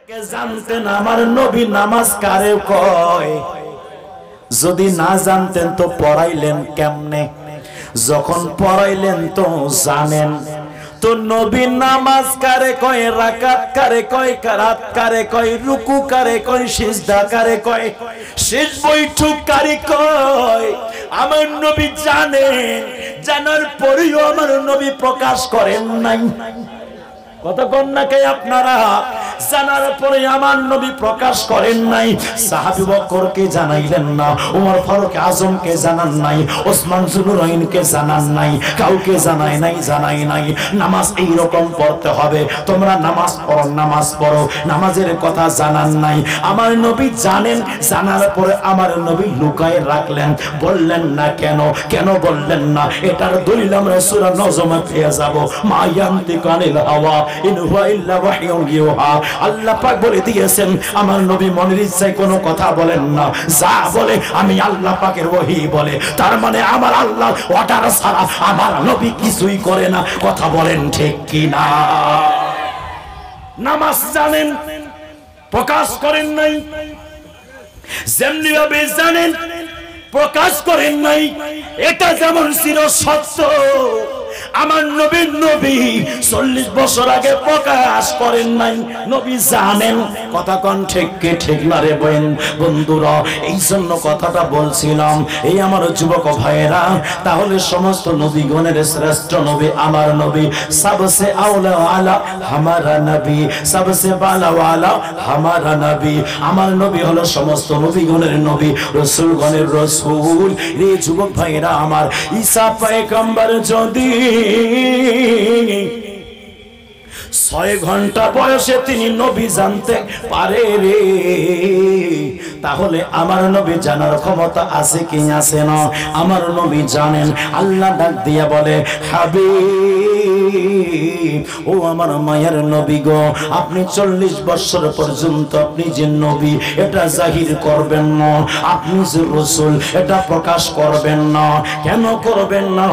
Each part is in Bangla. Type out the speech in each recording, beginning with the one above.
কে জানতেন আমার নবী নামাজ কারে কয়? যদি না জানতেন তো পড়াইলেন কেমনে? যখন পড়াইলেন তো জানেন তো নবী নামাজ কারে কয়, রাকাত কারে কয়, কারাত কারে কয়, রুকু কারে কয়, সিজদা কারে কয়, শেষ বৈঠক কারে কয় আমার নবী জানেন। জানার পরেও আমার নবী প্রকাশ করেন নাই। কতক্ষণ নাকি আপনারা জানার পরে আমার নবী প্রকাশ করেন নাই। সাহাবী বকরকে জানাইলেন না, ওমর ফারুক আজমকে জানান নাই, ওসমান জুনুরাইনকে জানান নাই, কাউকে জানাই নাই। নামাজ এই রকম পড়তে হবে, তোমরা নামাজ পড়ো, নামাজ পড়ো, নামাজের কথা জানান নাই। আমার নবী জানেন, জানার পরে আমার নবী লুকায় রাখলেন, বললেন না। কেন বললেন না? এটার দলিল আমরা সূরা নজমে পেয়ে যাব। মা ইয়ান্তিকু আনিল হাওয়া ইন হুয়া ইল্লা ওয়াহয়ুন ইউহা। আল্লাহ পাক বলে দিয়েছেন আমার নবী মনের ইচ্ছায় কোনো কথা বলেন না, যা বলে আমি আল্লাহ পাকের ওহী বলে। তার মানে আমার আল্লাহ অর্ডার ছাড়া আমার নবী কিছুই করে না। কথা বলেন ঠিক কি না? নামাজ জানেন, প্রকাশ করেন নাই। যেমনি ভাবে জানেন, প্রকাশ করেন নাই। এটা যেমন ছিল সত্য, আমার নবীর নবী 40 বছর আগে প্রকাশ করেন নাই। নবী জানেন। কথা কোন ঠিক কি ঠিক না রে বন্ধুরা? এই জন্য কথাটা বলছিলাম। এই আমার যুবক ভাইয়েরা, তাহলে সমস্ত নবীগণের শ্রেষ্ঠ নবী আমার নবী। সবসে আওলা ওয়ালা হামারা নবী, সবসে বালা ওয়ালা হামারা নবী। আমার নবী হলো সমস্ত নবীগণের নবী, রাসূলগণের রাসূল। রে যুবক ভাইয়েরা আমার, ঈসা পয়গম্বর যদি 6 ঘন্টা বয়সে তিনি নবী জানতে পারে রে, তাহলে আমার নবী জানার ক্ষমতা আছে কি আছে না? আমার নবী জানেন। আল্লাহ ডাক দিয়া বলে, হাবিব ও আমার মায়ের নবী গো, আপনি 40 বছর পর্যন্ত আপনি যে নবী এটা জাহির করবেন না, আপনি যে রাসূল এটা প্রকাশ করবেন না। কেন করবেন না?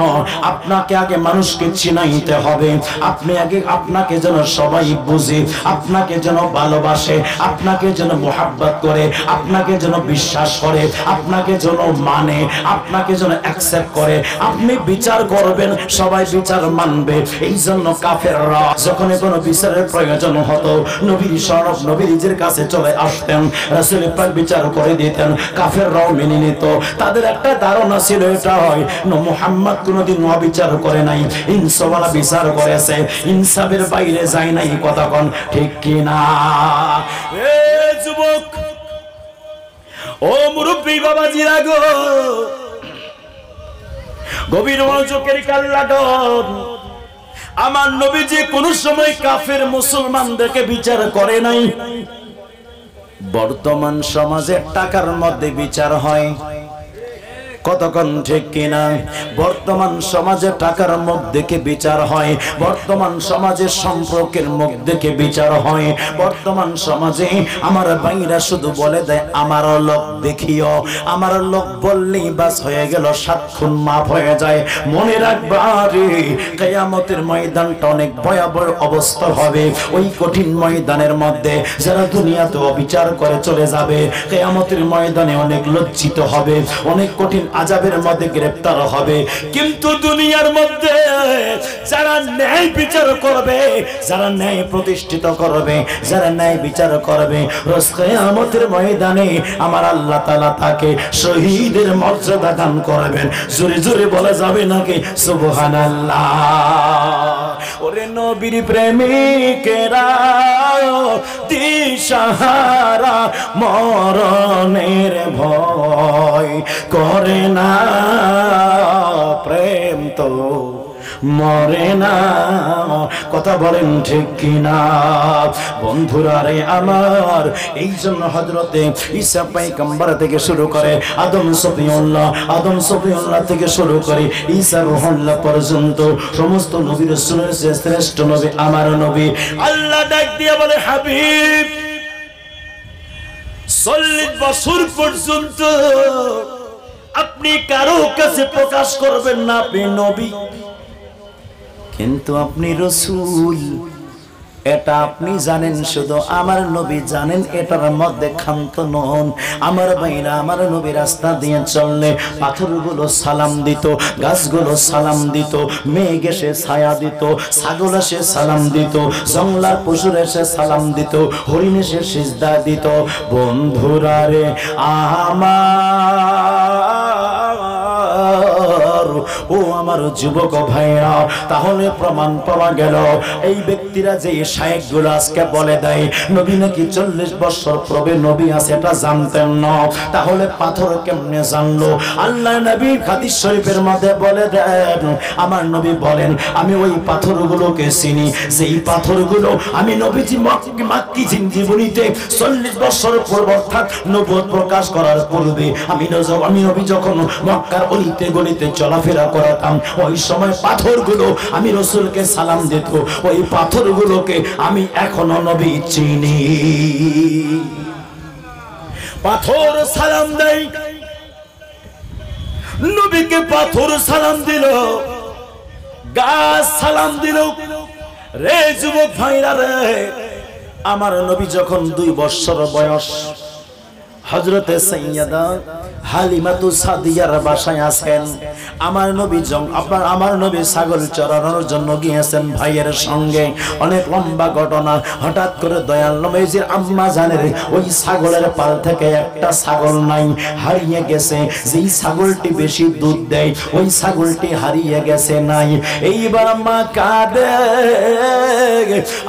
আপনাকে আগে মানুষকে চিনাইতে হবে। আপনি আগে আপনাকে যেন সবাই বুঝে, আপনাকে যেন ভালোবাসে, আপনাকে যেন মোহাব্বত করে, আপনাকে যেন বিশ্বাস করে, আপনাকে যেন মানে, আপনাকে যেন অ্যাকসেপ্ট করে। আপনি বিচার করবেন, সবাই বিচার মানবে। এই জন্য কাফেররা যখন কোনো বিচারের প্রয়োজন হতো, নবীর শরফ নবীর কাছে চলে আসতেন, রাসূল পাক বিচার করে দিতেন। কাফেররাও মেনে নিত। তাদের একটা ধারণা ছিল এটা হয় মুহাম্মদ কোনদিন অবিচার করে নাই, ইনসাফওয়ালা বিচার করেছে, ইনসাফের বাইরে যায় নাই। কথা কোন ঠিক কি না? এ যুবক, ও মুরব্বী বাবাজিরা গো, গভীর মনোযোগের কাল্লাডন। আমার নবীজি কোন সময় কাফের মুসলমানদেরকে বিচার করে নাই। বর্তমান সমাজে টাকার মধ্যে বিচার হয়। কতক্ষণ ঠিক কিনা? বর্তমান সমাজে টাকার মুখ দেখে বিচার হয়, বর্তমান সমাজে সম্পর্কের মুখ দেখে বিচার হয়। বর্তমান সমাজে আমার ভাইরা শুধু বলে দেয় আমার লোক দেখিও, আমার লোক বললেই বাস হয়ে গেল, 7 খুন মাফ হয়ে যায়। মনে রাখবা রে, কিয়ামতের ময়দানটা অনেক ভয়াবহ অবস্থা হবে। ওই কঠিন ময়দানের মধ্যে যারা দুনিয়াতে অবিচার করে চলে যাবে, কিয়ামতের ময়দানে অনেক লজ্জিত হবে, অনেক কঠিন আযাবের মধ্যে গ্রেফতার হবে। কিন্তু দুনিয়ার মধ্যে যারা ন্যায় বিচার করবে, যারা ন্যায় প্রতিষ্ঠিত করবে, যারা ন্যায় বিচার করবে, রোজ কিয়ামতের ময়দানে আমার আল্লাহ তাআলা তাকে শহীদের মর্যাদা দান করবেন। জোরে জোরে বলা যাবে নাকি সুবহানাল্লাহ? ওরে নবীর প্রেমিকেরা দিশাহারা, মরণের ভয় করে না, প্রেম তো মরে না। কথা বলেন ঠিক কিনা বন্ধুরা রে আমার? এই জন্য হযরতে ঈসা পয়গম্বর থেকে শুরু করে আদম সফিউল্লাহ থেকে শুরু করে ঈসা রূহুল্লাহ পর্যন্ত সমস্ত নবী রাসূলের শ্রেষ্ঠ নবী আমার নবী। আল্লাহ ডাক দিয়ে বলে, হাবিব 40 বছর পর্যন্ত আপনি কারো কাছে প্রকাশ করবেন না, আপনি নবী, কিন্তু আপনি রাসূল। এটা আপনি জানেন, শুধু আমার নবী জানেন, এটার মধ্যে ক্ষান্ত নন। আমার ভাইরা, আমার নবী রাস্তা দিয়ে চললে পাথরগুলো সালাম দিত, গাছগুলো সালাম দিত, মেঘ এসে ছায়া দিত, ছাগল এসে সালাম দিত, জংলার পশুর এসে সালাম দিত, হরিণ এসে সিজদা দিত। বন্ধুরা রে আমার, ও আমার যুবক ভাইরা, তাহলে প্রমাণ পাওয়া গেল এই ব্যক্তিরা যে শায়েখগুলো আজকে বলে দেয় নবী নাকি 40 বছর পূর্বে নবী আছে, এটা জানতেন না। তাহলে পাথর কেমনে জানলো? আল্লাহ নবী হাদিস শরীফের মধ্যে বলে দেন, আমার নবী বলেন, আমি ওই পাথরগুলোকে চিনি, যেই পাথরগুলো আমি নবীজি মাক্কি জীবনীতে 40 বছর পূর্বে অর্থাৎ নবুয়ত প্রকাশ করার পূর্বে আমি নবী যখন মক্কার অলিতে গলিতে চলাফেরা করতাম, ওই সময় পাথরগুলো আমি রাসূলকে সালাম দিত, ওই পাথরগুলোকে আমি এখনো নবী চিনি। পাথর সালাম দেয়, নবীকে পাথর সালাম দিল, গাছ সালাম দিল। রে যুবক ভাইরা রে, আমার নবী যখন 2 বছর বয়স, হযরতে সাইয়্যিদা হালিমাতু সাদিয়ার বাসায় আছেন। আমার নবী আমার নবী ছাগল চরানোর জন্য গিয়েছেন ভাইয়ের সঙ্গে। অনেক লম্বা ঘটনা। হঠাৎ করে দয়াল নবীজির আম্মা জানেন ওই ছাগলের পাল থেকে একটা ছাগল নাই, হারিয়ে গেছে। যেই ছাগলটি বেশি দুধ দেয় ওই ছাগলটি হারিয়ে গেছে, নাই। এইবার মা কাঁদে।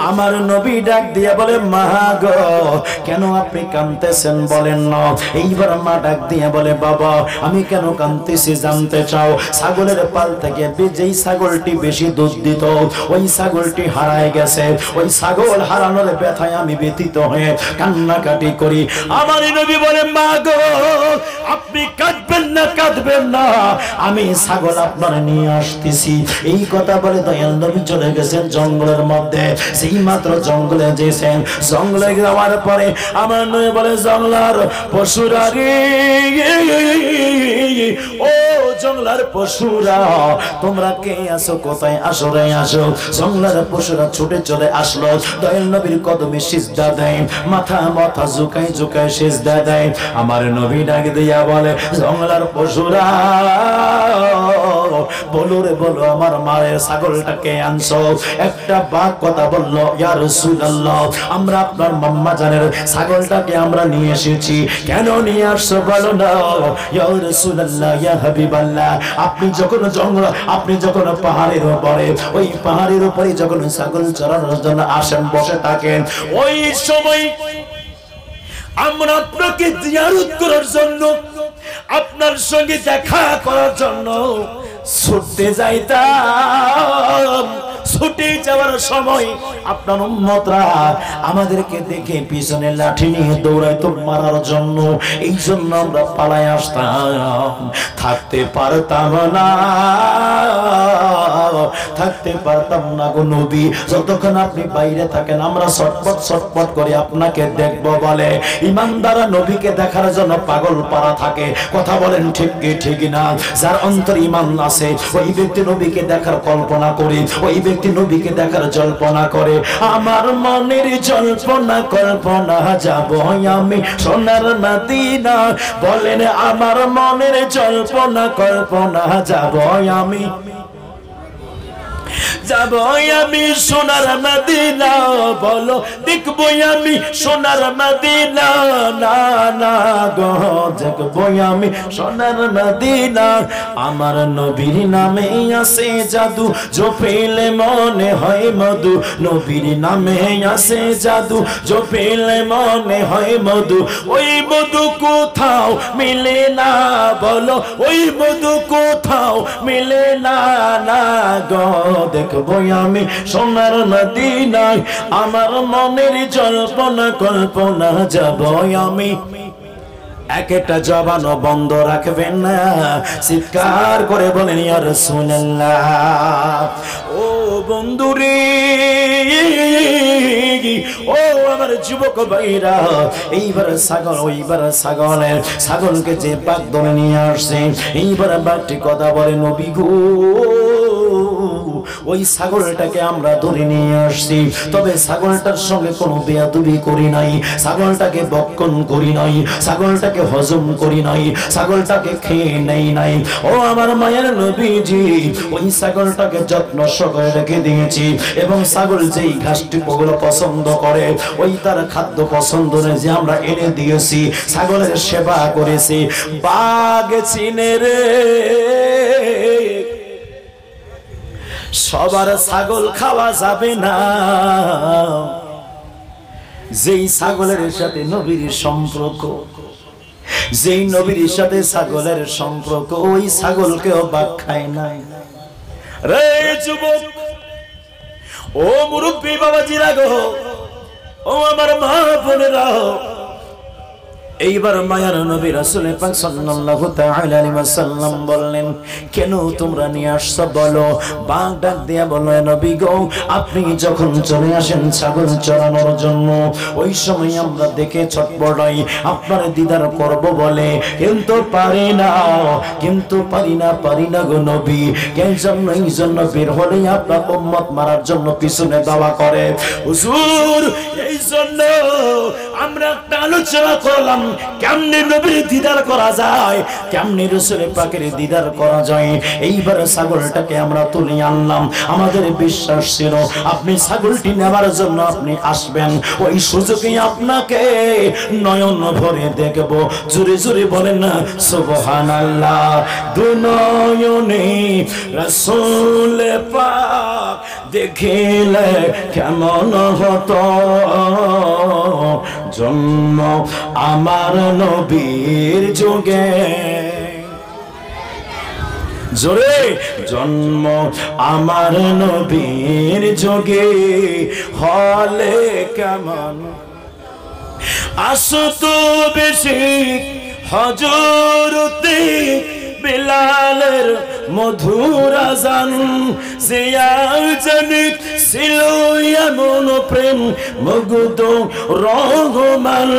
আমার নবী ডাক দিয়ে বলে, মা গো, কেন আপনি কাঁদতেছেন বলেন না। এইবার মা ডাক দিয়ে বলে, বাবা, আমি কেন কাঁদতেছি জানতে চাও? ছাগলের পাল থেকে যেই ছাগলটি বেশি দুধ দিত ওই ছাগলটি হারায় গেছে। ওই ছাগল হারানোর ব্যথায় আমি ব্যথিত হয়ে কান্নাকাটি করি। আমার নবী বলে, মা গো, আপনি কাঁদবেন না, কাঁদবেন না, আমি ছাগল আপনার নিয়ে আসতেছি। এই কথা বলে দয়াল নবী চলে গেছেন জঙ্গলের মধ্যে। সেই মাত্র জঙ্গলে গেছেন, জঙ্গলে যাওয়ার পরে আমার নবী বলে, জঙ্গলার পশুরা রে, ও জঙ্গলার পশুরা, তোমরা কে আসো, কোথায় আসো রে, আসো। জঙ্গলার পশুরা ছুটে চলে আসলো, দয়াল নবীর কদমে সিজদা দেয়, মাথা ঝুঁকায় ঝুঁকায় সিজদা দেয়। আমার নবী ডাক দিয়া বলে, জঙ্গলার পশুরা, বলো রে বলো, আমার মায়ের ছাগলটাকে আনছো। একটা বাক কথা বললো, ইয়া রাসূলুল্লাহ, আমরা আপনার মাম্মা জানের ছাগলটাকে আমরা নিয়ে এসেছি। কেন নিয়ে আসছো বলো না। ইয়া রাসূলুল্লাহ, ইয়া হাবিবাল্লাহ, আপনি যখন পাহাড়ের উপরে, ওই পাহাড়ের উপরে যখন ছাগল চরানোর জন্য আসেন, বসে থাকেন, ওই সময় আমরা আপনাকে জিয়ারত করার জন্য, আপনার সঙ্গে দেখা করার জন্য ছুটতে যাইতাম। ছুটে যাওয়ার সময় আপনার উম্মতরা আমাদেরকে দেখে পিছনে লাঠি নিয়ে দৌড়াইতো মারার জন্য। এই জন্য আমরা পালায় আসতাম। থাকতে পারতাম না গো নবী, যতক্ষণ আপনি বাইরে থাকেন আমরা ছটপট করে আপনাকে দেখবো বলে। ইমানদারা নবীকে দেখার জন্য পাগল পারা থাকে। কথা বলেন ঠিক না? যার অন্তর ঈমান আছে ওই ব্যক্তি নবীকে দেখার কল্পনা করে, ওই ব্যক্তি নবীকে দেখার জল্পনা করে। আমার মনের জল্পনা কল্পনা যাব আমি সোনার মদিনা, বলেন আমার মনের জল্পনা কল্পনা যাব আমি সোনার মদিনা, বলো দেখবো আমি সোনার মদিনা, না না গো দেখবো আমি সোনার মদিনা। আমার নবীর নামে আছে জাদু, জপেলে মনে হয় মধু। নবীর নামে আছে জাদু, জপেলে মনে হয় মধু। ওই মধু কোথাও মিলে না, বলো ওই মধু কোথাও মিলে না, না গো দেখবো আমি সোনার মদিনায়। আমার মনের জল্পনা কল্পনা যাব আমি। একটা জবানও বন্ধ রাখবেন না, চিৎকার করে বলেন ইয়া রাসূলুল্লাহ। ও বন্ধুরে, ও আমার যুবক ভাইরা, এইবার ছাগলকে যে বাঘ ধরে নিয়ে আসছে, এইবার বাঘটি কথা বলে, নবী গো, ওই ছাগলটাকে আমরা ধরে নিয়ে আসছি, তবে ছাগলটার সঙ্গে কোনো বেয়াদবি করি নাই, ছাগলটাকে বক্ষণ করি নাই, ছাগলটাকে হজম করি নাই, ছাগলটাকে খেয়ে নেই নাই। ও আমার মায়ের নবীজি, ওই ছাগলটাকে যত্ন সহকারে রেখে দিয়েছি, এবং ছাগল যেই ঘাসটি পছন্দ করে ওই তার খাদ্য পছন্দ যে আমরা এনে দিয়েছি, ছাগলের সেবা করেছি। বাঘ চিনে রে, সবার ছাগল খাওয়া যাবে না। যেই ছাগলের সাথে নবীর সম্পর্ক, যেই নবীর সাথে ছাগলের সম্পর্ক, ওই ছাগলকেও বাঘ খায় নাই। রে যুবক, ও মুরব্বী বাবাজিরা গো, ও আমার মা বোনেরা, এইবার মায়ার নবী রাসূল পাক সাল্লাল্লাহু তাআলা আলাইহি ওয়াসাল্লাম বললেন, কেন তোমরা নিয়ে আসছো বলো? বাঘ ডাক দিয়া বলল, নবী গো, আপনি যখন চলে আসেন ছাগল চরানোর জন্য, ওই সময় আমরা দেখে ছটপটাই, আপনার দিদার করব বলে, কিন্তু পারি না, পারি না গো নবী। এই জন্য বের হলেই আপনার উম্মত মারার জন্য পিছনে দাওয়া করে। হুজুর, এই জন্য আমরা একটা আলোচনা করলাম, কেমনে নবীর দিদার করা যায়, কেমনে রাসূল পাকের দিদার করা যায়। এইবার ছাগলটাকে আমরা তুলে আনলাম। আমাদের বিশ্বাস ছিল আপনি ছাগলটি নেওয়ার জন্য আপনি আসবেন, ওই সুযোগে আপনাকে নয়ন ভরে দেখব। জোরে জোরে বলেন না সুবহানাল্লাহ। দুনয়নে রাসূল পাক দেখিলে কেমন হতো, জন্ম আমার নবীর যুগে, জোরে, জন্ম আমার নবীর যুগে হলে কেমন আসতো বেশি হযরতে বিলালের মধুর আযান, জিয়াজনে ছিল এমন প্রেম মুগ্ধ রহমান।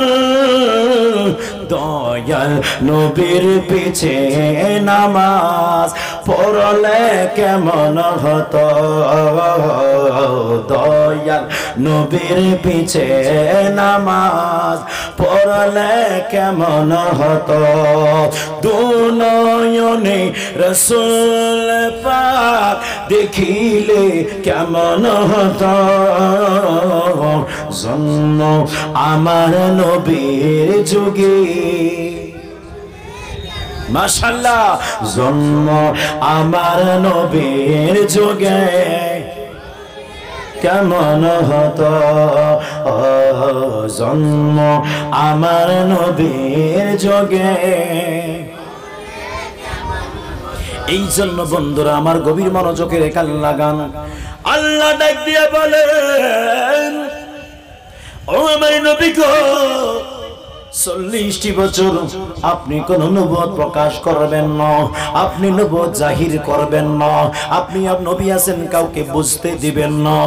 দয়াল নবীর পিছে নামাজ পড়লে কেমন হতো, দয়াল নবীর পিছে নামাজ পড়লে কেমন হতো। দুনয়নে রাসূল পাক দেখিলে কেমন হতো, জন্ম আমার নবীর যুগে। মাশাআল্লাহ, জন্ম আমার নবীর যুগে কেমন হতো, জন্ম আমার নবীর যুগে। এই জন্য বন্ধুরা আমার গভীর মনোযোগের কান লাগান। আল্লাহ ডাক দিয়ে বলেন, ও আমার নবী গো, 40টি বছর আপনি কোন নবুয়ত প্রকাশ করবেন না, আপনি নবুয়ত জাহির করবেন না, আপনি নবী আছেন কাউকে বুঝতে দিবেন না,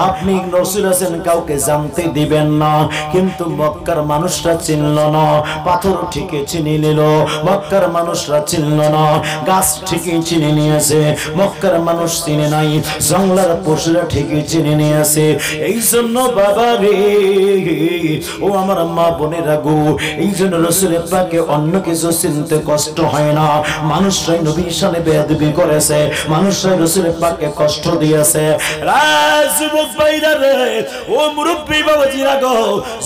আপনি রাসূল আছেন কাউকে জানতে দিবেন না। কিন্তু মক্কার মানুষরা চিনল না, পাথর ঠিকই চিনে নিল, মক্কার মানুষরা চিনল না, গাছ ঠিকই চিনে নিয়েছে, মক্কার মানুষ চিনে নাই, জঙ্গলার পশুরা ঠিকই চিনে নিয়েছে। এই জন্য বাবা রে, ও আমার মা বোনেরা গো, এই জন্য রাসূল পাককে অন্য কিছু চিনতে কষ্ট হয় না। মানুষরাই নবীর সামনে বেয়াদবি করেছে, মানুষরাই রাসূল পাককে কষ্ট দিয়েছে। রাজযুবক ভাইরা রে, ও মুরব্বি বাবাজিরা গো,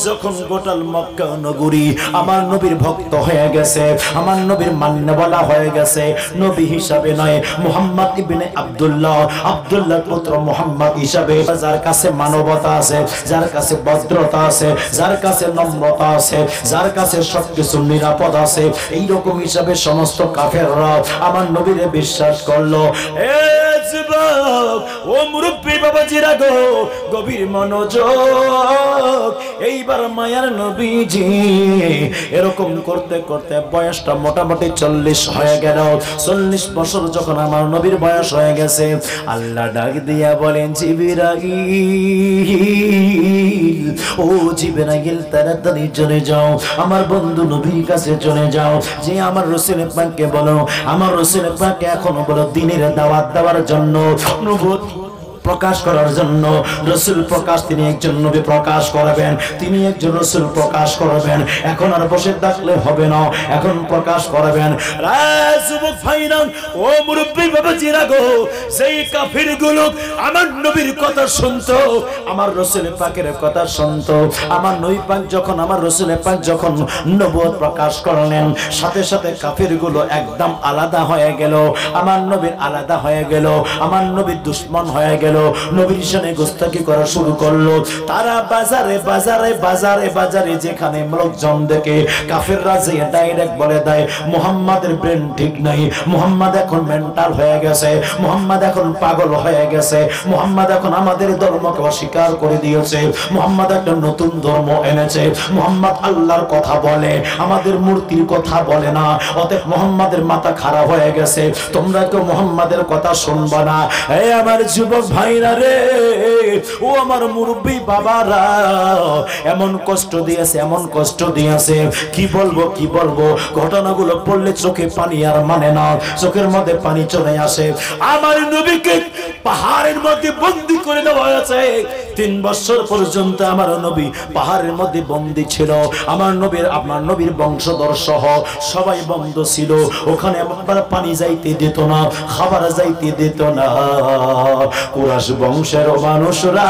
যখন গোটাল মক্কা নগরী আমার নবীর ভক্ত হয়ে গেছে, আমার নবীর মান্যওয়ালা হয়ে গেছে, নবী হিসাবে নয়, মুহাম্মদ ইবনে আব্দুল্লাহ, আব্দুল্লাহর পুত্র মুহাম্মদ হিসাবে, যার কাছে মানবতা আছে, যার কাছে ভদ্রতা আছে, যার কাছে নম্রতা আছে, যার কাছে সবকিছু নিরাপদ আছে, এইরকম হিসাবে সমস্ত কাফেররা আমার নবীরে বিশ্বাস করলো। ও মুরব্বী বাবাজিরা গো, গভীর মনোযোগ। এইবার মায়ার নবীজি এরকম করতে করতে বয়সটা মোটামুটি 40 হয়ে গেল। 40 বছর যখন আমার নবীর বয়স হয়ে গেছে, আল্লাহ ডাক দিয়া বলেন, জিবরাইল, ও জিবরাইল, তাড়াতাড়ি চলে যাও, আমার বন্ধু নবীর কাছে চলে যাও, যে আমার রাসূল পাককে বলো, আমার রাসূল পাককে এখনো বলো দিনের দাওয়াত দেওয়ার জন্য, নবুয়ত প্রকাশ করার জন্য রাসূল প্রকাশ, তিনি একজন নবী প্রকাশ করবেন, তিনি একজন রাসূল প্রকাশ করবেন। এখন আর বসে থাকলে হবে না, এখন প্রকাশ করবেন। যুবক ভাইরা ও মুরব্বি বাবাজিরা গো, সেই কাফিরগুলো আমার নবীর কথা শুনতো, আমার রাসূল পাকের কথা শুনতো। আমার নবী পাক যখন, আমার রাসূল পাক যখন নবুয়ত প্রকাশ করলেন, সাথে সাথে কাফিরগুলো একদম আলাদা হয়ে গেল, আমার নবীর আলাদা হয়ে গেল, আমার নবীর দুশমন হয়ে গেল, নবীর সামনে গোস্তাকি করা শুরু করলো। তারা বাজারে বাজারে বাজারে বাজারে যেখানে লোকজন দেখে, কাফিররা যে ডাইরেক্ট বলে দেয় মুহাম্মাদের ব্রেন ঠিক নাই, মুহাম্মদ এখন মেন্টাল হয়ে গেছে, মুহাম্মদ এখন পাগল হয়ে গেছে, মুহাম্মদ এখন আমাদের ধর্মকে অস্বীকার করে দিয়েছে, মুহাম্মদ একটা নতুন ধর্ম এনেছে, মুহাম্মদ আল্লাহর কথা বলে, আমাদের মূর্তির কথা বলে না, অতএব মুহাম্মাদের মাথা খারাপ হয়ে গেছে, তোমরা কেউ মুহাম্মাদের কথা শুনবা না। এই আমার যুবক ভাইরা রে, ও আমার মুরব্বী বাবারা, এমন কষ্ট দিয়েছে, এমন কষ্ট দিয়েছে, কি বলবো কি বলবো, ঘটনাগুলো পড়লে চোখে পানি আর মানে না, চোখের মধ্যে পানি চলে আসে। আমার নবীকে পাহাড়ের মধ্যে বন্দী করে দেওয়া হয়েছে, 3 বছর পর্যন্ত আমার নবী পাহাড়ের মধ্যে বন্দী ছিল। আমার নবীর, আপনার নবীর বংশধর সহ সবাই বন্ধ ছিল, ওখানে পানি যাইতে দিত না, খাবার যাইতে দিত না। কুরাইশ বংশের মানুষরা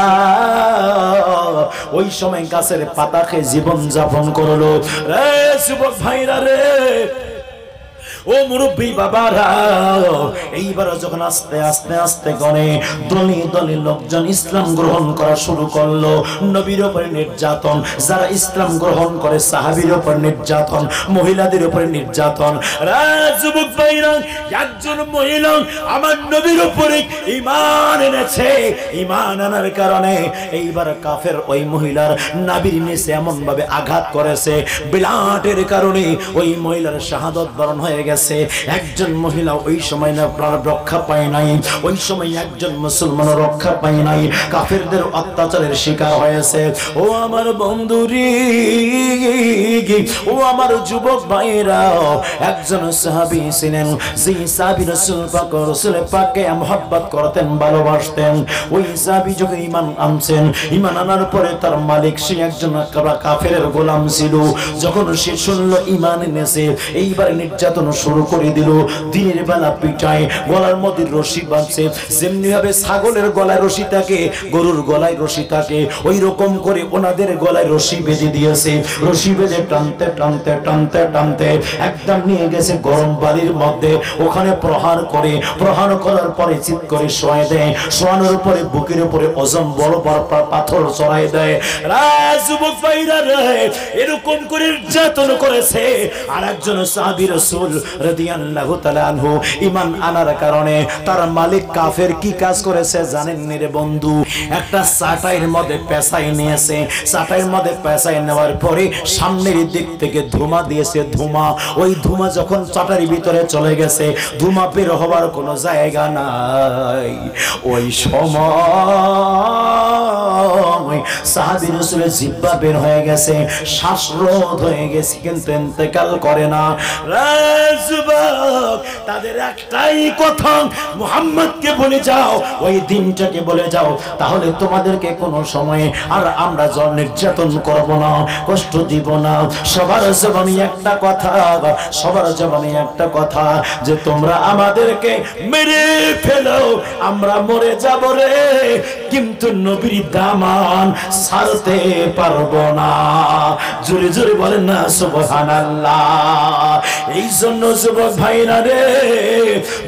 ওই সময় গাছের পাতা খেয়ে জীবন যাপন করলো। রে যুবক ভাইরা রে, ও মুরব্বী বাবারা, এইবার যখন আস্তে আস্তে আস্তে গনে দলে দলে লোকজন ইসলাম গ্রহণ করা শুরু করলো, নবীর উপরে নির্যাতন, যারা ইসলাম গ্রহণ করে সাহাবীর উপর নির্যাতন, মহিলাদের উপরে নির্যাতন। যুবক ভাইরা, একজন মহিলা আমার নবীর উপরে ঈমান এনেছে, ঈমান আনার কারণে এইবার কাফের ওই মহিলার নাভির নিচে এমন ভাবে আঘাত করেছে, বিলাটের কারণে ওই মহিলার শাহাদাত বরণ হয়ে গেছে। একজন মহিলা ওই সময় না রক্ষা পায় নাই, ওই সময় একজন মুসলমান রক্ষা পায় নাই, কাফেরদের অত্যাচারের শিকার হয়েছে। ও আমার বন্ধুরি, ও আমার যুবক ভাইরা, একজন সাহাবী ছিলেন, যে সাহাবী রাসূল পাককে মুহাব্বত করতেন, ভালোবাসতেন। ওই সাহাবী যখন ঈমান আনছেন, ঈমান আনার পরে তার মালিক সে একজন কাফেরের গোলাম ছিল। যখন সে শুনলো ঈমান এনেছে, এইবার নির্যাতন শুরু করে দিল। দিনের বেলা পিটায়, গলার মধ্যে রশি বাঁধছে, যেমনি ভাবে ছাগলের গলায় রশি থাকে, গরুর গলায় রশি থাকে, ওই রকম করে ওনাদের গলায় রশি বেঁধে দিয়েছে। রশি বেঁধে টানতে টানতে টানতে টানতে একদম নিয়ে গেছে গরম বাড়ির মধ্যে, ওখানে প্রহার করে, প্রহার করার পরে চিৎ করে শোয়াই দেয়, শোয়ানোর পরে বুকের উপরে ওজন বড় বড় পাথর চড়াই দেয়। যুবক ভাইরা রে, এরকম করে নির্যাতন করেছে। আর একজন সাহাবী রাসূল রাদিয়াল্লাহু তাআলা আনহু ঈমান আনার কারণে তার মালিক কাফের কি কাজ করেছে জানেন রে বন্ধু? একটা চাটাইয়ের মধ্যে পেঁচাই নিয়েছে, চাটাইয়ের মধ্যে পেঁচাই নেওয়ার পরে সামনের দিক থেকে ধুমা দিয়েছে। ধুমা, ওই ধুমা যখন চাটাইয়ের ভিতরে চলে গেছে, ধুমা বের হওয়ার কোনো জায়গা নাই। ওই সময় সাহাবী রাসূলের জিহ্বা বের হয়ে গেছে, শ্বাসরোধ হয়ে গেছে, কিন্তু ইন্তেকাল করে না। তাদের একটাই কথা, মুহাম্মদকে বলে যাও, ওই দিনটাকে বলে যাও, তাহলে তোমাদেরকে কোনো সময় আর আমরা নির্যাতন করব না, কষ্ট দিব না। সবার জবানে একটা কথা, সবার জবানে একটা কথা, যে তোমরা আমাদেরকে মেরে ফেলো, আমরা মরে যাব রে, কিন্তু নবীর দামান ছাড়তে পারবো না। জোরে জোরে বলেন না সুবহানাল্লাহ। এই জন্য যুবক ভাইরা রে,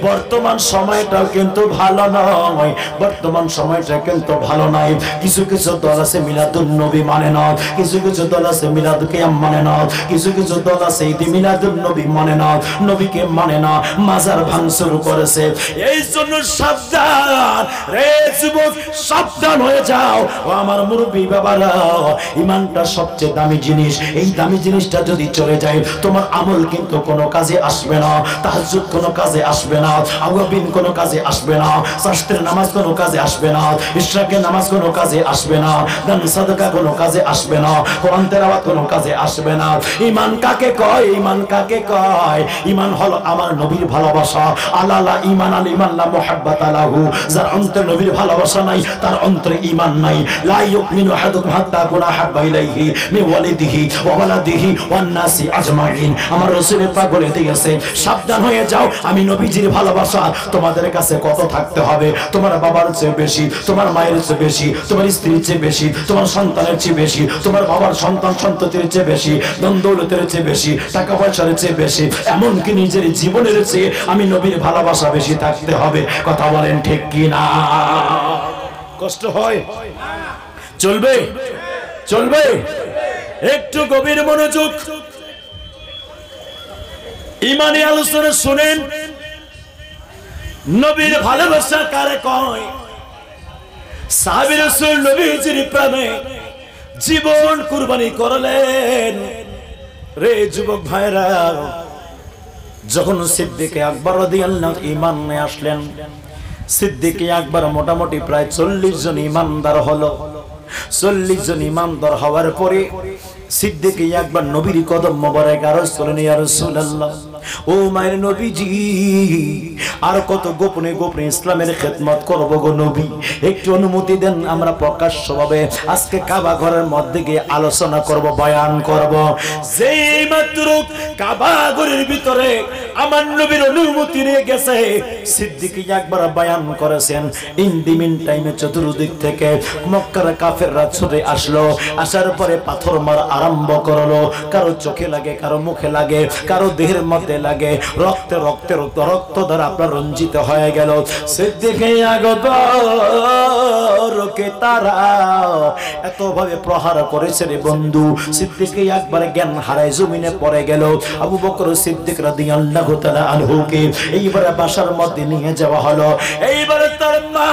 বর্তমান সময়টাও কিন্তু ভালো নয়, বর্তমান সময়টা কিন্তু ভালো নাই। কিছু কিছু দল আছে মিলাদুন নবী মানে না, কিছু কিছু দল আছে মিলাদ কিয়াম মানে না, কিছু কিছু দল আছে ঈদ মিলাদুন নবী মানে না, নবীকে মানে না, মাজার ভাঙচুর করেছে। এই জন্য সাবধান রে যুবক, সাবধান হয়ে যাও। ও আমার মুরব্বী বাবারা, ঈমানটা সবচেয়ে দামি জিনিস, এই দামি জিনিসটা যদি চলে যায় তোমার আমল কিন্তু কোনো কাজে আসবে না, তাহাজ্জুদ কোনো কাজে আসবে না, আওয়াবিন কোনো কাজে আসবে না, শাস্ত্রের নামাজ কোনো কাজে আসবে না, ইশরাকের নামাজ কোনো কাজে আসবে না, দান সাদকা কোনো কাজে আসবে না, কোরআন তেলাওয়াত কোনো কাজে আসবে না। ঈমান কাকে কয়? ঈমান কাকে কয়? ঈমান হলো আমার নবীর ভালোবাসা। আলালা ঈমান আল ঈমান লা মুহাব্বাতা লাহু, যার অন্তরে নবীর ভালোবাসা নাই তার অন্তরে ঈমান নাই। লা ইউমিনু আহাদুকুম হাত্তা কুনা হাব্বা ইলাইহি মিন ওয়ালিদিহি ওয়া ওয়ালাদিহি ওয়ান নাসি আজমাইন। আমার রাসূলের পাক বলে দিয়েছে, সাবধান হয়ে যাও, আমি নবীজির ভালোবাসা তোমাদের কাছে কত থাকতে হবে? তোমার বাবার চেয়ে বেশি, তোমার মায়ের চেয়ে বেশি, তোমার স্ত্রীর চেয়ে বেশি, তোমার সন্তানের চেয়ে বেশি, তোমার বাবার সন্তান সন্ততির চেয়ে বেশি, ধন দৌলতের চেয়ে বেশি, টাকা পয়সার চেয়ে বেশি, এমনকি নিজের জীবনের চেয়ে আমি নবীর ভালোবাসা বেশি থাকতে হবে। কথা বলেন ঠিক কি না? কষ্ট হয়? চলবে? চলবে? একটু গভীর মনোযোগ, ঈমানি আলোচনা শুনেন। নবীর ভালোবাসা কারে কয়? সাহাবী রাসূল নবীজির প্রেমে জীবন কুরবানি করলেন। রে যুবক ভাইরা, যখন সিদ্দিক আকবর রাদিয়াল্লাহু ঈমান নিয়ে আসলেন, সিদ্দিক আকবর মোটামুটি প্রায় 40 জন ঈমানদার হলো। 40 জন ঈমানদার হওয়ার পরে সিদ্দিক আকবর নবীর কদম মোবারক আরজ করলেন, ইয়া রাসূলুল্লাহ, ও মায়ের নবীজি, আর কত গোপনে গোপনে ইসলামের খেদমত করব গো নবী, একটু অনুমতি দেন, আমরা প্রকাশ্যভাবে আজকে কাবা ঘরের মধ্যে গিয়ে আলোচনা করব, বয়ান করব। যেই মাত্র কাবা ঘরের ভিতরে আমার নবীর অনুমতি নিয়ে গেছে, সিদ্দিক আকবর বয়ান করেছেন। ইন দি মিন টাইমে চতুর্দিক থেকে মক্কার কাফেররা ছুটে আসলো। আসার পরে পাথর মারা আরম্ভ করলো। কারো চোখে লাগে, কারো মুখে লাগে, কারো দেহের মধ্যে লাগে, রক্তে রক্তে রক্ত দ্বারা আপনার রঞ্জিত হয়ে গেল। সিদ্দিক আকবরকে তারা এত ভাবে প্রহার করেছে রে বন্ধু, সিদ্দিক আকবর জ্ঞান হারায় জমিনে পড়ে গেল। আবু বকর সিদ্দিক রাদিয়াল্লাহু তাআলা আনহুকে এইবারে বাসার মধ্যে নিয়ে যাওয়া হলো। এইবারে তার মা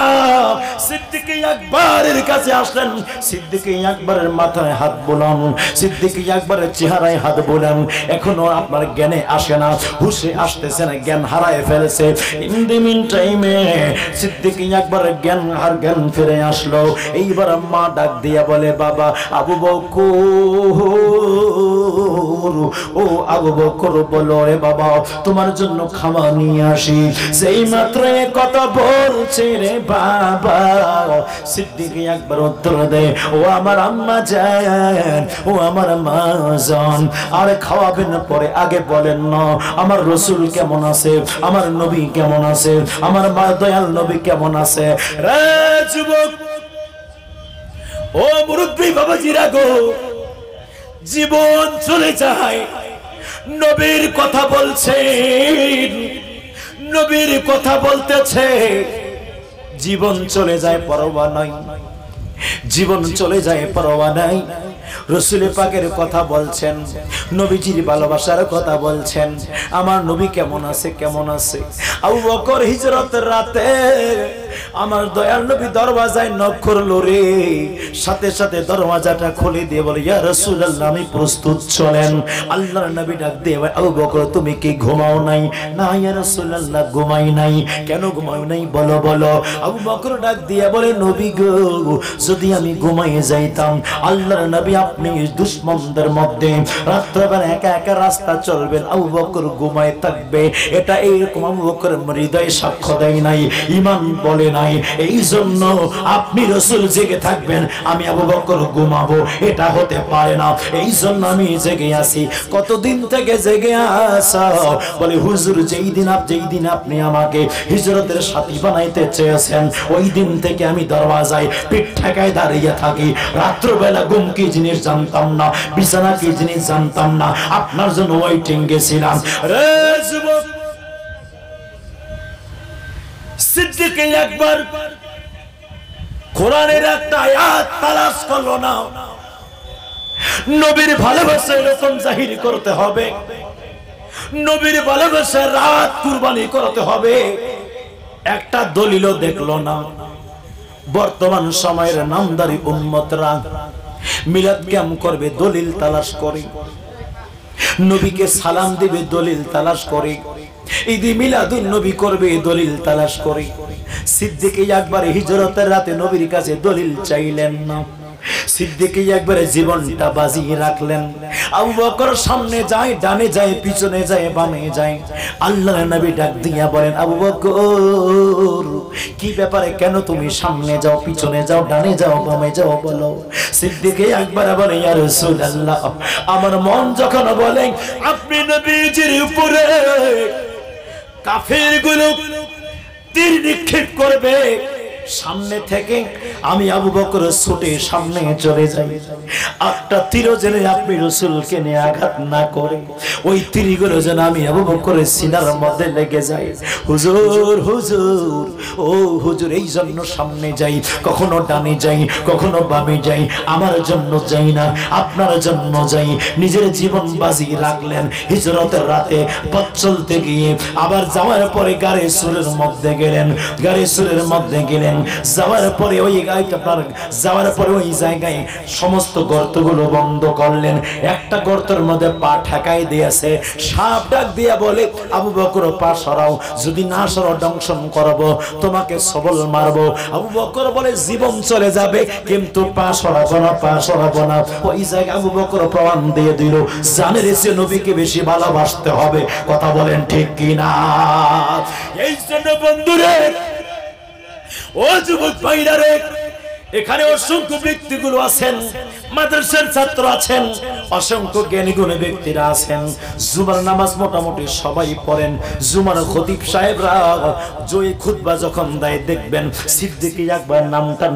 সিদ্দিক আকবরের কাছে আসলেন। সিদ্দিক আকবরের মাথায় হাত বোলান, সিদ্দিক আকবরের চেহারায় হাত বোলান। এখনো আপনার জ্ঞানে আসে না, হুশে আসতেছে না, জ্ঞান হারায় ফেলেছে। ইন দি মিন টাইমে সিদ্দিক আকবরের জ্ঞান ফিরে আসলো। এইবার মা ডাক দিয়া বলে, বাবা আবু বকর, ও আবু বকর বলো, রে বাবা তোমার জন্য খাবার নিয়ে আসি। সেই মাত্র কথা বলছে রে বাবা, সিদ্দিক আকবর উত্তর দেয়, ও আমার আম্মা জান, ও আমার মা জান, আরে খাওয়াবেন পরে, আগে বলেন না আমার রাসূল কেমন আছে, আমার নবী কেমন আছে, আমার মা দয়াল নবী কেমন আছে। রে যুবক, ও মুরব্বী বাবাজিরা গো, জীবন চলে যায়, নবীর কথা বলছে, নবীর কথা বলতেছে, জীবন চলে যায় পরোয়া নাই, জীবন চলে যায় পরোয়া নাই। রাসূল পাকের কথা বলছেন, নবীজির ভালোবাসার কথা বলছেন, আমার নবী কেমন আছে, কেমন আছে। আবু বকর হিজরতের রাতে আমার দয়াল নবী দরওয়াজায় নক করলো রে, সাথে সাথে দরওয়াজাটা খুলে দিয়ে বলে, ইয়া রাসূলুল্লাহ আমি প্রস্তুত, চলেন। আল্লাহর নবী ডাক দিয়ে, আবু বকর তুমি কি ঘুমাও নাই? না ইয়া রাসূলুল্লাহ ঘুমাই নাই। কেন ঘুমাও নাই বলো বলো। আবু বকর ডাক দিয়ে বলে, নবী গো, যদি আমি ঘুমাইয়ে যাইতাম, আল্লাহর নবী আপনি দুশমনদের মধ্যে রাত্রেবেলা একা একা রাস্তা চলবেন, আবু বকর ঘুমায় থাকবে, এটা এইরকম আবু বকর হৃদয়ে সাক্ষ্য দেয় নাই, ঈমান বলে নাই। এই জন্য আপনি রাসূল জেগে থাকবেন, আমি আবু বকর ঘুমাবো, এটা হতে পারে না। এই জন্য আমি জেগে আছি। কতদিন থেকে জেগে আসা? বলে হুজুর, যেই দিন আপনি আমাকে হিজরতের সাথী বানাইতে চেয়েছেন, ওই দিন থেকে আমি দরওয়াজায় পিঠ ঠেকায় দাঁড়িয়ে থাকি। রাত্রবেলা ঘুম কি জিনিস জানতাম না, বিছানা কি জিনিস জানতাম না, আপনার জন্য ওয়েটিং গেছিলাম। রে যুবক, সিদ্দিক আকবর কোরআনের একটা আয়াত তালাশ করলো না। নবীর ভালোবাসা এরকম জাহির করতে হবে, নবীর ভালোবাসা রাত কুরবানি করতে হবে, একটা দলিলও দেখলো না। বর্তমান সময়ের নামদারি উম্মতরা মিলাদ ক্যাম্প করবে, দলিল তালাশ করে। নবীকে সালাম দিবে দলিল তালাশ করে, ঈদে মিলাদুন নবী করবে দলিল তালাশ করে। সিদ্দিক আকবর হিজরতের রাতে নবীর কাছে দলিল চাইলেন না, সিদ্দিক আকবর জীবনটা বাজিয়ে রাখলেন। আবু বকর সামনে যায়, ডানে যায়, পিছনে যায়, বামে যায়। আল্লাহর নবী ডাক দিয়া বলেন, আবু বকর কি ব্যাপারে, কেন তুমি সামনে যাও, পিছনে যাও, ডানে যাও, বামে যাও, বলো। সিদ্দিক আকবর বলে, ইয়া রাসূলুল্লাহ, আমার মন যখন বলে আপনি নবীজির উপরে কাফেরগুলো তীর নিক্ষেপ করবে, সামনে থেকে আমি আবু বকর ছুটে সামনে চলে যাই, একটা তীর যেন আপনি রাসূলকে নিয়ে আঘাত না করে, ওই তীরগুলো যেন আমি আবু বকরের সিনার মধ্যে লেগে যায়। হুজুর হুজুর, ও হুজুর, এই জন্য সামনে যাই, কখনো ডানে যাই, কখনো বামে যাই, আমার জন্য যাই না, আপনার জন্য যাই। নিজের জীবন বাজি রাখলেন। হিজরতের রাতে পথ চলতে গিয়ে আবার যাওয়ার পরে গাড়ি সুরের মধ্যে গেলেন, গাড়ি সুরের মধ্যে গেলেন, যাওয়ার পরে ওই যাওয়ার পরে ওই জায়গায় সমস্ত গর্তগুলো বন্ধ করলেন। একটা গর্তের মধ্যে পা ঠেকাই দিয়েছে। সাপ ডাক দিয়া বলে, আবু বকর পা সরাও, যদি না সরাও দংশন করব, তোমাকে সবল মারবো। আবু বকর বলে, জীবন চলে যাবে কিন্তু পা সরাবো না, পা সরাবো না। ওই জায়গায় আবু বকর প্রমাণ দিয়ে দিল, জানের এসে নবীকে বেশি ভালোবাসতে হবে। কথা বলেন ঠিক কিনা? এই জন্য বন্ধুরে, ও যুবক ভাইরা রে, এখানে অসংখ্য ব্যক্তিগুলো আছেন, মাদ্রাসার ছাত্র আছেন, অসংখ্য জ্ঞানী গুণী ব্যক্তিরা আছেন। জুমার নামাজ মোটামুটি সবাই পড়েন। জুমার খতিব সাহেবরা জয় খুতবা যখন দেয় দেখবেন সিদ্দিক আকবর নামটা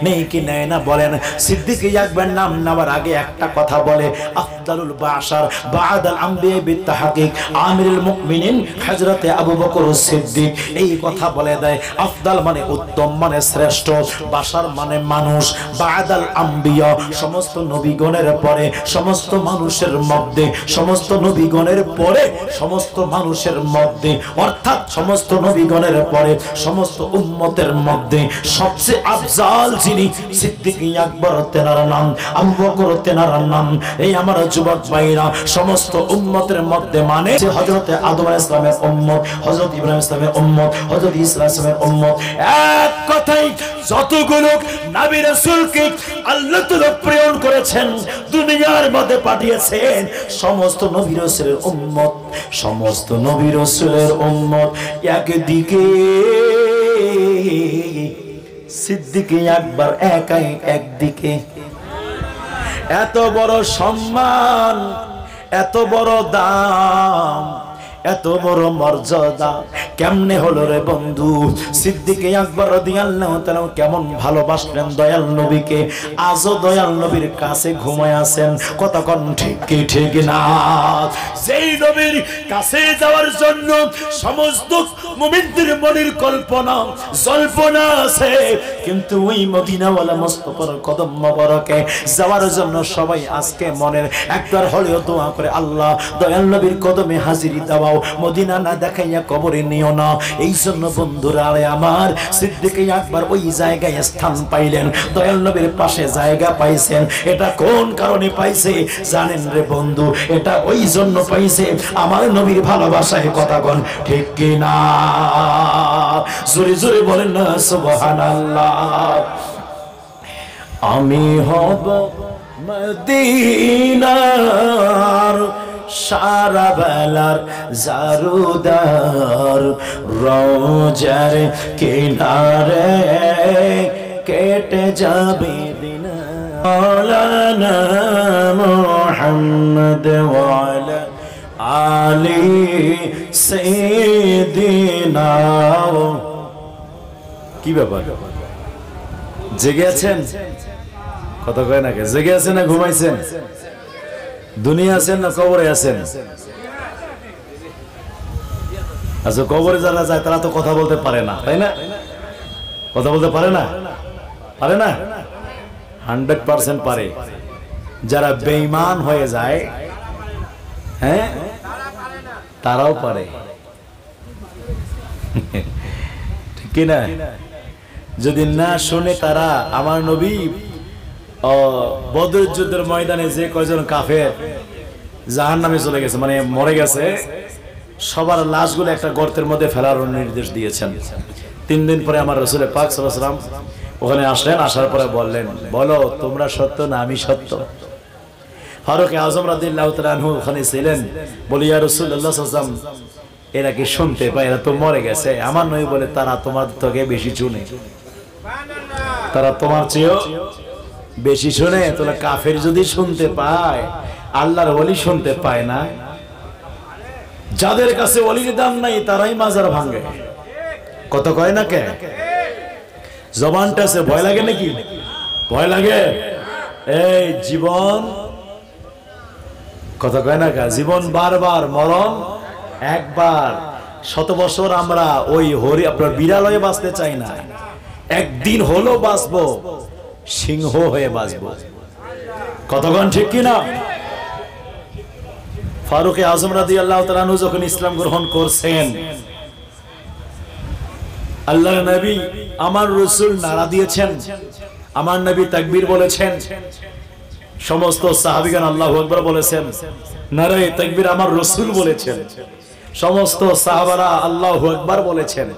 নেই কি নেয় না বলেন। সিদ্দিক আকবর নাম নেওয়ার আগে একটা কথা বলে, আফদালুল বাশার বাদাল আম্বিয়া বিত্তাহকিক আমিরুল মুমিনিন হযরতে আবু বকর সিদ্দিক, এই কথা বলে দেয়। আফদাল মানে উত্তম, মানে শ্রেষ্ঠ, বাশার মানে মানুষ, বাদাল আম্বিয়া সমস্ত নবীগণের পরে, সমস্ত মানুষের মধ্যে, সমস্ত নবীগণের পরে, সমস্ত মানুষের মধ্যে, অর্থাৎ সমস্ত নবীগণের পরে সমস্ত উম্মতের মধ্যে সবচেয়ে আফজাল যিনি, সিদ্দিক আকবর তেনার নাম, আবু বকর তেনার নাম। এই আমার যুবক ভাইরা, সমস্ত উম্মতের মধ্যে মানে হযরতে আদম আলাইহিস সালামের উম্মত, হযরত ইব্রাহিম সালামের উম্মত, হযরত ঈসা আলাইহিস সালামের উম্মত। এক কথাই যতগুলো নবী রাসূলকে আল্লাহ তাআলা প্রেরণ করেছেন, দুনিয়ার মধ্যে পাঠিয়েছেন, সমস্ত নবী রাসূলের উম্মত, সমস্ত নবী রাসূলের উম্মত একদিকে, সিদ্দিক আকবর একাই একদিকে। এত বড় সম্মান, এত বড় দাম, এত বড় মর্যাদা কেমনে হলো রে বন্ধু? সিদ্দিক আকবর রাদিয়াল্লাহু তাআলা কেমন ভালোবাসলেন দয়াল নবীকে, আজও দয়াল নবীর কাছে ঘুমায় আছেন। কতক্ষণ ঠিক কি ঠিক না? যেই নবীর কাছে যাওয়ার জন্য সমস্ত মুমিনদের মনের কল্পনা জল্পনা আছে, কিন্তু ওই মদিনাওয়ালা মুস্তাফার কদম মোবারকে যাওয়ার জন্য সবাই আজকে মনের একবার হলেও দোয়া করে, আল্লাহ দয়াল নবীর কদমে হাজিরি দাও, মদিনা না দেখাইয়া কবরে নিও না। এই জন্য বন্ধুরা আমার, সিদ্দিক আকবর ওই জায়গায় স্থান পাইলেন, দয়াল নবীর পাশে জায়গা পাইছেন। এটা কোন কারণে পাইছে জানেন রে বন্ধু? এটা ওই জন্য পাইছে আমার নবীর ভালোবাসায়। কথা কোন ঠিক কি না? জোরে জোরে বলেন না সুবহানাল্লাহ। আমি হব মদিনার সারা বেলার জারুদার, রোজার কিনারে কেটে যাবে দিন। মাওলানা মুহাম্মদ ওয়ালা আলি সাইয়্যিদিনা। কি ব্যাপার, জেগে আছেন? কথা কয় না, জেগে আছেন না ঘুমাইছেন? দুনিয়া আছেন না কবরে আছেন? আচ্ছা, কবরে যারা যায় তারা তো কথা বলতে পারে না, তাই না? কথা বলতে পারে না, পারে না? 100% পারে। যারা বেঈমান হয়ে যায়, হ্যাঁ, তারাও পারে, ঠিক কি না? যদি না শুনে তারা, আমার নবী বদর যুদ্ধের ময়দানে যে কয়জন কাফের জাহান্নামে চলে গেছে, মানে মরে গেছে। সবার লাশগুলো একটা গর্তের মধ্যে ফেলার নির্দেশ দিয়েছেন। 3 দিন পরে আমার রাসূল পাক সাল্লাল্লাহু আলাইহি ওয়াসাল্লাম ওখানে আসলেন। আসার পরে বললেন, বলো তোমরা সত্য না আমি সত্য? ফারুক আযম রাদিয়াল্লাহু তাআলা আনহু ওখানে ছিলেন। বলি, ইয়া রাসূলুল্লাহ সাল্লাল্লাহু আলাইহি ওয়াসাল্লাম, এরা কি শুনতে পায়? এরা তো মরে গেছে। আমার নবী বলে, তারা তোমার থেকে বেশি শুনে, তারা তোমার চেয়েও বেশি শুনে। তোরা কাফের যদি শুনতে পায়, আল্লাহর ওলি শুনতে পায় না? যাদের কাছে ওলির দাম নাই তারাই মাজার ভাঙে। কত কয় না কে? জবানটা আছে, ভয় লাগে নাকি? ভয় লাগে? এই জীবন, কথা কয় না কে? জীবন বারবার, মরণ একবার। 100 বছর আমরা ওই হরি আপনার বিড়ালয়ে বাঁচতে চাই না, একদিন হলো বাঁচবো, সিংহ হয়ে বাঁচবো। কতক্ষণ ঠিক কিনা? ফারুক আযম রাদিয়াল্লাহু তাআলা আনহু যখন ইসলাম গ্রহণ করছেন, আল্লাহর নবী আমার রাসূল নারা দিয়েছেন, আমার নবী তাকবীর বলেছেন, সমস্ত সাহাবীগণ আল্লাহু আকবার বলেছেন, নারায়ে তাকবীর আমার রাসূল বলেছেন, সমস্ত সাহাবারা আল্লাহু আকবার বলেছেন।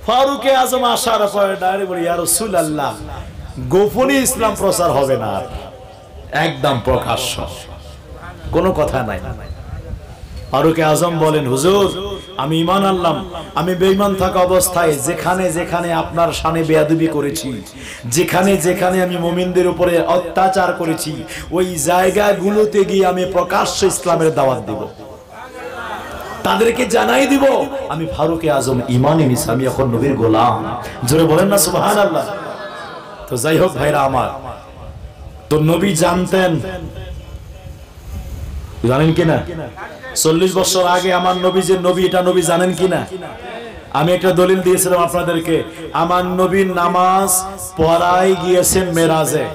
ফারুক আযম আসার পরে ডাইরেক্ট বলি, ইয়া রাসূলুল্লাহ, গোপনে ইসলাম প্রচার হবে না, একদম প্রকাশ্য, কোনো কথা নাই। ফারুক আযম বলেন, হুজুর আমি ঈমান আনলাম, আমি বেঈমান থাকা অবস্থায় যেখানে যেখানে আপনার শানে বেয়াদবি করেছি, যেখানে যেখানে আমি মুমিনদের উপরে অত্যাচার করেছি, ওই জায়গাগুলোতে গিয়ে আমি প্রকাশ্য ইসলামের দাওয়াত দিব, তাদেরকে জানাই দিব আমি ফারুক আযম ঈমান এনেছি, আমি এখন নবীর গোলাম। জোরে বলেন না সুবহানাল্লাহ। তো যাই হোক ভাইরা আমার, তো নবী জানতেন, জানেন কিনা? 40 বছর আগে আমার নবী যে নবী, এটা নবী জানেন কিনা? আমি একটা দলিল দিয়েছিলাম আপনাদেরকে, আমার নবী নামাজ পড়াই গিয়েছেন মেরাজে,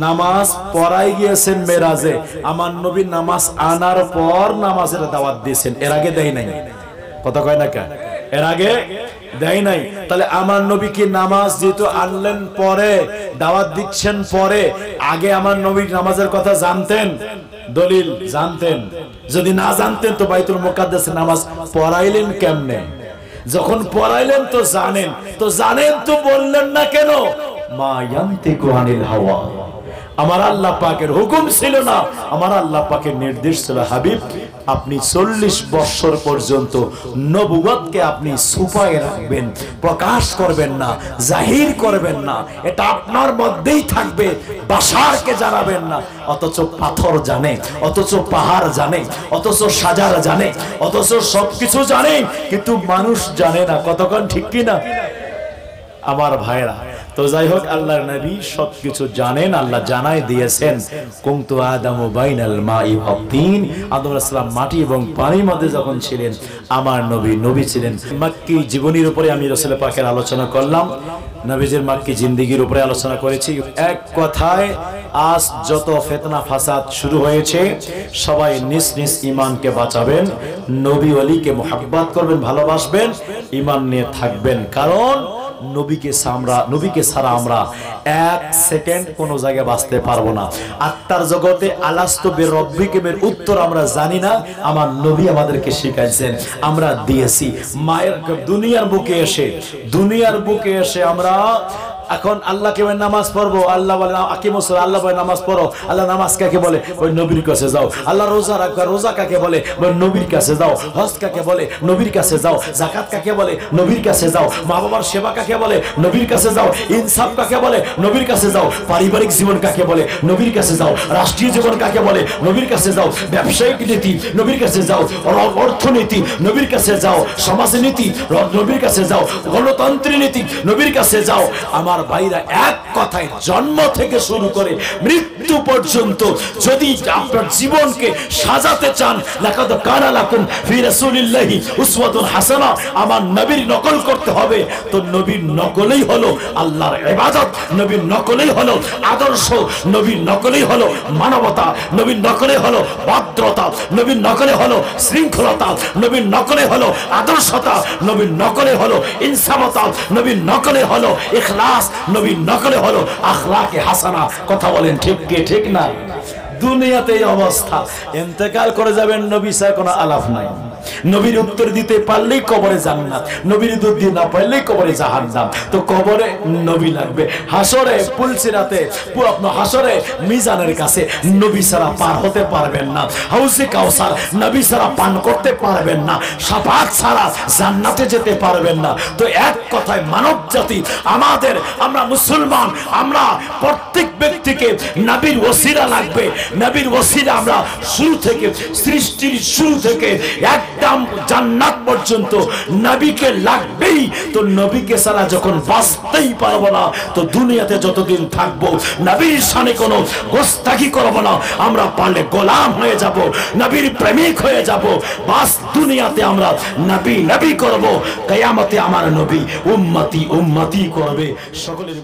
নামাজ পড়াই গিয়েছেন মেরাজে। আমার নবী নামাজ আনার পর নামাজের দাওয়াত দিয়েছেন, এর আগে দেয় নাই। কথা কয় না কেন? এর আগে দেয় নাই। তাহলে আমার নবী কি নামাজ যেহেতু আনলেন পরে, দাওয়াত দিচ্ছেন পরে, আগে আমার নবী নামাজের কথা জানতেন? দলিল, জানতেন। যদি না জানতেন তো বাইতুল মুকাদ্দাসে নামাজ পড়াইলেন কেমনে? যখন পড়াইলেন তো জানেন, তো বললেন না কেন? মা ইয়ান্তিকু আনিল হাওয়া, আমার আল্লাহ পাকের হুকুম ছিল না, আমার আল্লাহ পাকের নির্দেশ ছিল, হাবিব আপনি 40 বছর পর্যন্ত নবুয়তকে আপনি ছুপায়ে রাখবেন, প্রকাশ করবেন না, জাহির করবেন না, এটা আপনার মধ্যেই থাকবে, বাশারকে জানাবেন না। অথচ পাথর জানে, অথচ পাহাড় জানে, অথচ সাজার জানে, অথচ সবকিছু জানে, কিন্তু মানুষ জানে না। কতক্ষণ ঠিক কিনা আমার ভাইরা? তো যাই হোক, আল্লাহর নবী সবকিছু জানেন, আল্লাহ জানাই দিয়েছেন, কুনতু আদামু বাইনাল মাই ওয়াত তিন, আদম আলাইহিস সালাম মাটি এবং পানির মধ্যে যখন ছিলেন, আমার নবী ছিলেন। মক্কি জীবনীর উপরে আমি রাসূল পাকের আলোচনা করলাম, নবীজির মক্কি জিন্দেগির উপরে আলোচনা করেছি। এক কথায়, আজ যত ফিতনা ফাসাদ শুরু হয়েছে, সবাই নিজ নিজ ঈমানকে বাঁচাবেন, নবী ওলিকে মুহাব্বত করবেন, ভালোবাসবেন, ঈমান নিয়ে থাকবেন। কারণ নবীকে ছাড়া আমরা 1 সেকেন্ড কোন জায়গায় বাঁচতে পারবো না। আত্মার জগতে আলাস্তু বিরব্বিকুমের উত্তর আমরা জানি না, আমার নবী আমাদেরকে শিখাইছেন, আমরা দিয়েছি। মায়ের দুনিয়ার বুকে এসে আমরা এখন আল্লাহকে নামাজ পড়বো, আল্লাহ বলে আকিমুস সালাত, আল্লাহ বলে নামাজ পড়ো। আল্লাহ নামাজ কাকে বলে? ওই নবীর কাছে যাও। আল্লাহ রোজা রাখবা, রোজা কাকে বলে? ওই নবীর কাছে যাও। হজ কাকে বলে? নবীর কাছে যাও। যাকাত কাকে বলে? নবীর কাছে যাও। মা বাবার সেবা কাকে বলে? নবীর কাছে যাও। ইনসাফ কাকে বলে? নবীর কাছে যাও। পারিবারিক জীবন কাকে বলে? নবীর কাছে যাও। রাষ্ট্রীয় জীবন কাকে বলে? নবীর কাছে যাও। ব্যবসায়িক নীতি নবীর কাছে যাও। অর্থনীতি নবীর কাছে যাও। সমাজনীতি নবীর কাছে যাও। গণতন্ত্রের নীতি নবীর কাছে যাও। আমার ভাইরা, এক কথায় জন্ম থেকে শুরু করে মৃত্যু পর্যন্ত যদি আপনার জীবনকে সাজাতে চান, লাকাদ কানা লাকুম ফি রাসূলিল্লাহি উসওয়াতুন হাসানাহ, আমার নবীর নকল করতে হবে। তো নবীর নকলই হলো আল্লাহর ইবাদত, নবীর নকলই হলো আদর্শ, নবীর নকলই হলো মানবতা, নবীর নকলই হলো ভদ্রতা, নবীর নকলে হলো শৃঙ্খলতা, নবীর নকলে হলো আদর্শতা, নবীর নকলে হলো ইনসাফতা, নবীর নকলে হলো ইখলাস, নবীর নকলে হলো আখলাকে হাসানা। কথা বলেন ঠিক কি ঠিক না? দুনিয়াতে এই অবস্থা, ইন্তেকাল করে যাবেন, নবী ছাড়া কোনো আলাপ নাই। নবীর উত্তর দিতে পারলেই কবরে জান্নাত, নবীর উত্তর দিতে না পারলেই কবরে জাহান্নাম। তো কবরে নবী লাগবে, হাসরে পুলসিরাতে আপনার হাসরে মিজানের কাছে নবী ছাড়া পার হতে পারবেন না, হাউজে কাউসার নবী ছাড়া পান করতে পারবেন না, শাফাত ছাড়া জান্নাতে যেতে পারবেন না। তো এক কথায় মানব জাতি আমাদের, আমরা মুসলমান, আমরা প্রত্যেক ব্যক্তিকে নবীর ওসিলা লাগবে। নবীর ওসিলা আমরা শুরু থেকে, সৃষ্টির শুরু থেকে একদম জান্নাত পর্যন্ত নবীকে লাগবেই। তো নবীকে ছাড়া যখন বাঁচতেই পারবো না, তো দুনিয়াতে যতদিন থাকবো নবীর শানে কোনো গোস্তাখি করবো না। আমরা পারলে গোলাম হয়ে যাব, নবীর প্রেমিক হয়ে যাব, বাস দুনিয়াতে আমরা নবী নবী করব, কিয়ামতে আমার নবী উম্মতি উম্মতি করবে। সকলের